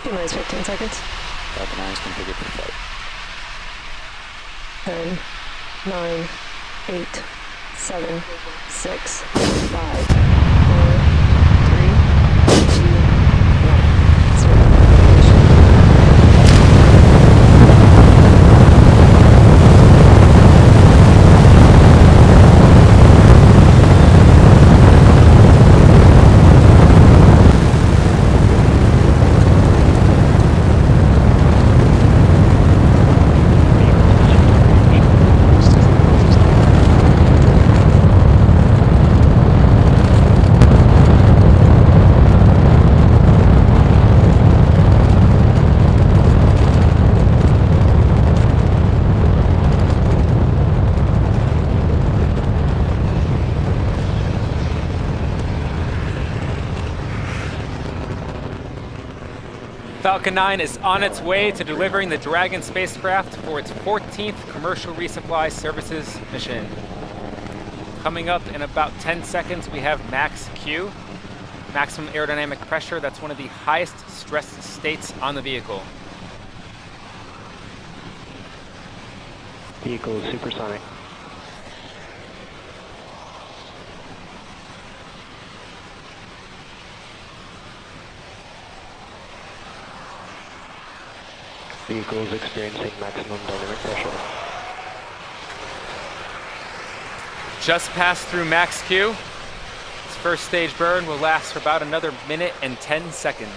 T-minus 15 seconds. Falcon 9 is configured for flight. 10, 9, 8, 7, 6, 5, 4, 3, 2, 1. 0. Falcon 9 is on its way to delivering the Dragon spacecraft for its 14th Commercial Resupply Services mission. Coming up in about 10 seconds, we have max Q, maximum aerodynamic pressure. That's one of the highest stress states on the vehicle. Vehicle supersonic. Vehicle is experiencing maximum dynamic pressure. Just passed through max Q. This first stage burn will last for about another minute and 10 seconds.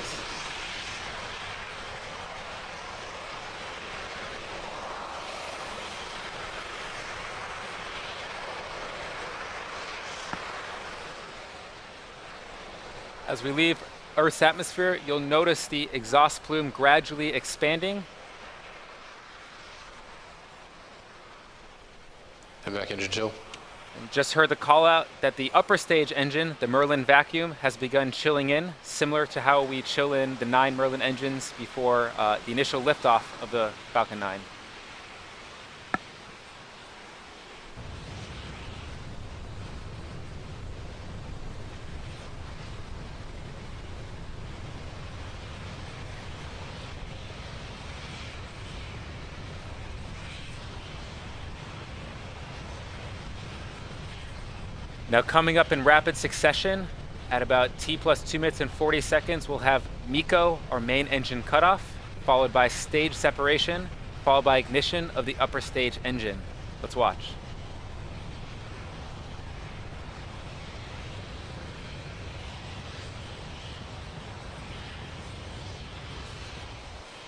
As we leave Earth's atmosphere, you'll notice the exhaust plume gradually expanding. Back engine chill. And just heard the call out that the upper stage engine, the Merlin vacuum, has begun chilling in, similar to how we chill in the 9 Merlin engines before the initial liftoff of the Falcon 9. Now coming up in rapid succession, at about T plus 2 minutes and 40 seconds, we'll have MECO, or main engine cutoff, followed by stage separation, followed by ignition of the upper stage engine. Let's watch.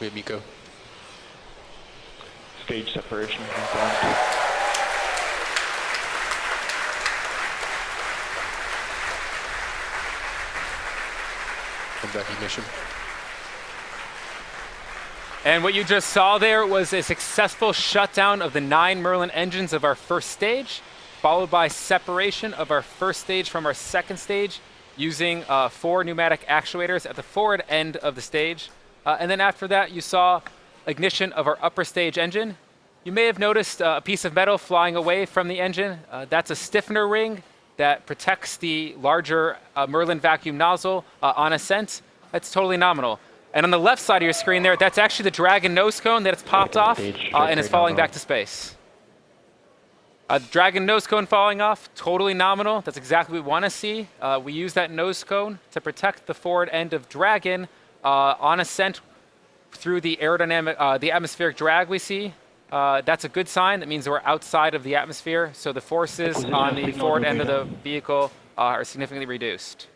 We have MECO. Stage separation confirmed. Back ignition. And what you just saw there was a successful shutdown of the 9 Merlin engines of our first stage, followed by separation of our first stage from our second stage using 4 pneumatic actuators at the forward end of the stage. And then after that, you saw ignition of our upper stage engine. You may have noticed a piece of metal flying away from the engine. That's a stiffener ring that protects the larger Merlin vacuum nozzle on ascent. That's totally nominal. And on the left side of your screen there, that's actually the Dragon nose cone that it's popped off and is falling back to space. Dragon nose cone falling off, totally nominal. That's exactly what we want to see. We use that nose cone to protect the forward end of Dragon on ascent through the aerodynamic, the atmospheric drag we see. That's a good sign. That means we're outside of the atmosphere, so the forces on the forward end of the vehicle are significantly reduced.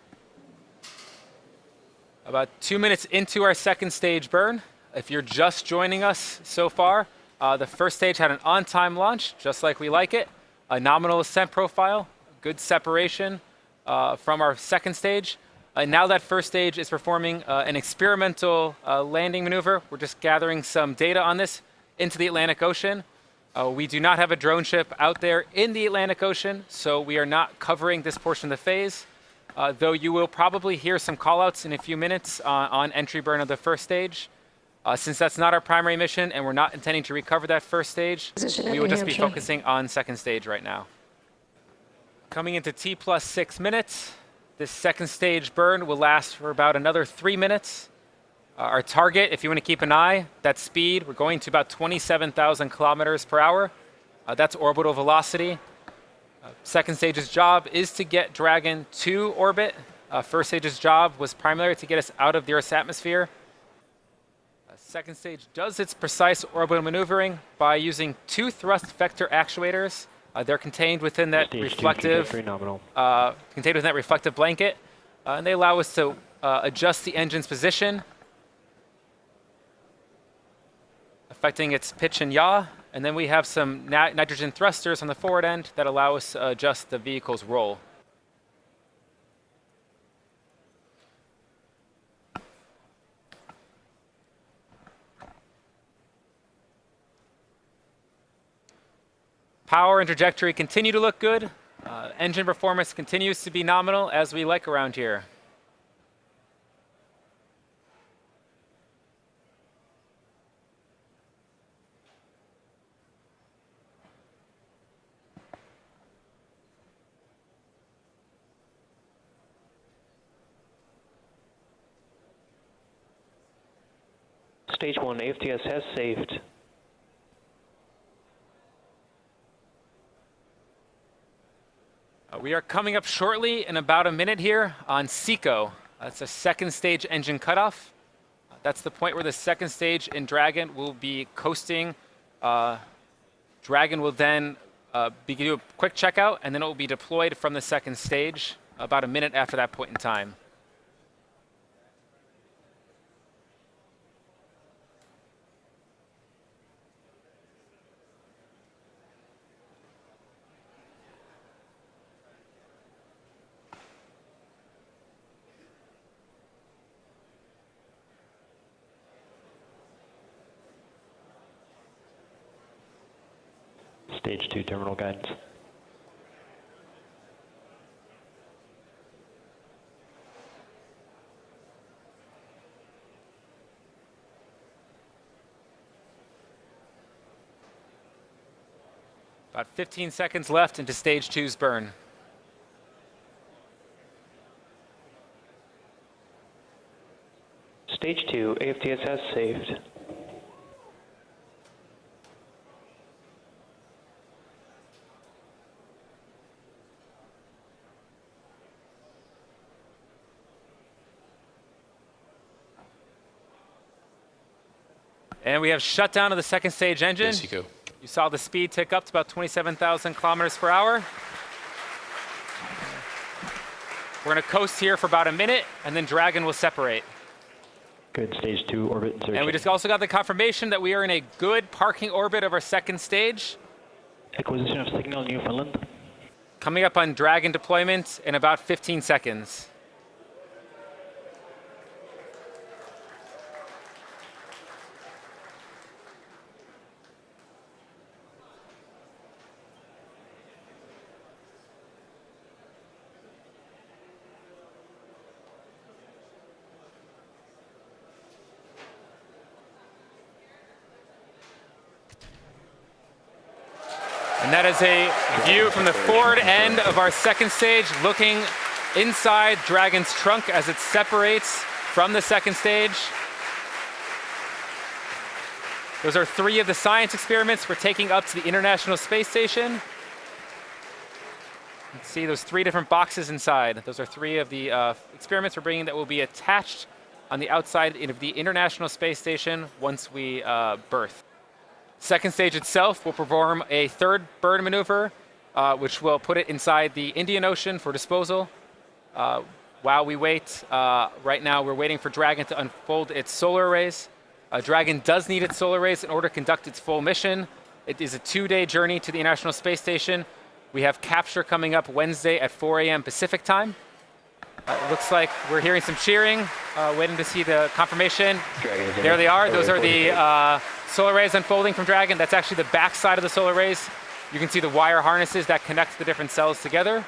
About 2 minutes into our second stage burn, if you're just joining us so far, the first stage had an on-time launch, just like we like it, a nominal ascent profile, good separation from our second stage. Now that first stage is performing an experimental landing maneuver. We're just gathering some data on this into the Atlantic Ocean. We do not have a drone ship out there in the Atlantic Ocean, so we are not covering this portion of the phase, though you will probably hear some callouts in a few minutes on entry burn of the first stage. Since that's not our primary mission and we're not intending to recover that first stage, we will just be focusing on second stage right now. Coming into T plus 6 minutes, this second stage burn will last for about another 3 minutes. Our target, if you want to keep an eye, that speed, we're going to about 27,000 kilometers per hour. That's orbital velocity. Second stage's job is to get Dragon to orbit. First stage's job was primarily to get us out of the Earth's atmosphere. Second stage does its precise orbital maneuvering by using two thrust vector actuators. They're contained within that reflective blanket, and they allow us to adjust the engine's position, affecting its pitch and yaw. And then we have some nitrogen thrusters on the forward end that allow us to adjust the vehicle's roll. Power and trajectory continue to look good. Engine performance continues to be nominal, as we like around here. Stage 1 AFTS has saved. We are coming up shortly in about a minute here on SECO. That's a second stage engine cutoff. That's the point where the second stage in Dragon will be coasting. Dragon will then do a quick checkout, and then it will be deployed from the second stage about a minute after that point in time. Stage 2 terminal guidance. About 15 seconds left into stage 2's burn. Stage 2 AFTS has saved. And we have shutdown of the second stage engine. Yes, you go. You saw the speed tick up to about 27,000 kilometers per hour. We're going to coast here for about a minute, and then Dragon will separate. Good. Stage 2 orbit insertion. And we just also got the confirmation that we are in a good parking orbit of our second stage. Acquisition of signal Newfoundland. Coming up on Dragon deployment in about 15 seconds. And that is a view from the forward end of our second stage, looking inside Dragon's trunk as it separates from the second stage. Those are 3 of the science experiments we're taking up to the International Space Station. You can see those 3 different boxes inside. Those are 3 of the experiments we're bringing that will be attached on the outside of the International Space Station once we berth. Second stage itself will perform a third burn maneuver, which will put it inside the Indian Ocean for disposal. While we wait, right now we're waiting for Dragon to unfold its solar arrays. Dragon does need its solar arrays in order to conduct its full mission. It is a 2-day journey to the International Space Station. We have capture coming up Wednesday at 4 a.m. Pacific time. It looks like we're hearing some cheering, waiting to see the confirmation. There they are. Those are the solar arrays unfolding from Dragon. That's actually the back side of the solar arrays. You can see the wire harnesses that connect the different cells together.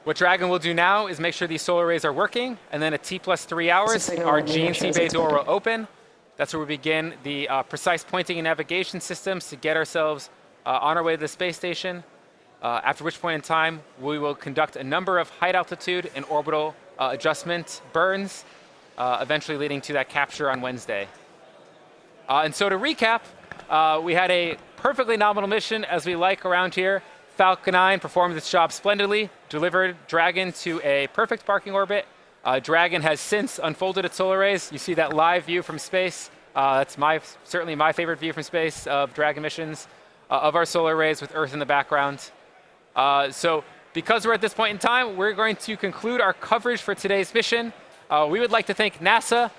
What Dragon will do now is make sure these solar arrays are working, and then at T+3 hours, our GNC bay door will open. That's where we begin the precise pointing and navigation systems to get ourselves on our way to the space station. after which point in time we will conduct a number of height altitude and orbital adjustment burns, eventually leading to that capture on Wednesday. And so to recap, we had a perfectly nominal mission, as we like around here. Falcon 9 performed its job splendidly, delivered Dragon to a perfect parking orbit. Dragon has since unfolded its solar arrays. You see that live view from space. That's certainly my favorite view from space of Dragon missions, of our solar arrays with Earth in the background. So because we're at this point in time, we're going to conclude our coverage for today's mission. We would like to thank NASA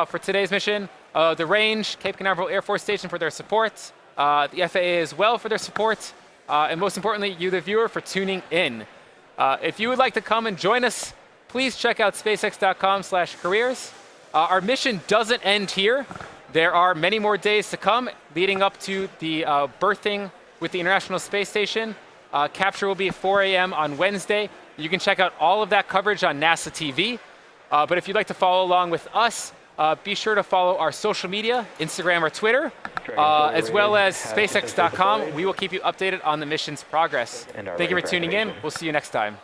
for today's mission, the Range, Cape Canaveral Air Force Station for their support, the FAA as well for their support, and most importantly, you, the viewer, for tuning in. If you would like to come and join us, please check out spacex.com/careers. Our mission doesn't end here. There are many more days to come leading up to the berthing with the International Space Station. Capture will be at 4 a.m. on Wednesday. You can check out all of that coverage on NASA TV. But if you'd like to follow along with us, be sure to follow our social media, Instagram or Twitter, as well as SpaceX.com. We will keep you updated on the mission's progress. Thank you for tuning in. We'll see you next time.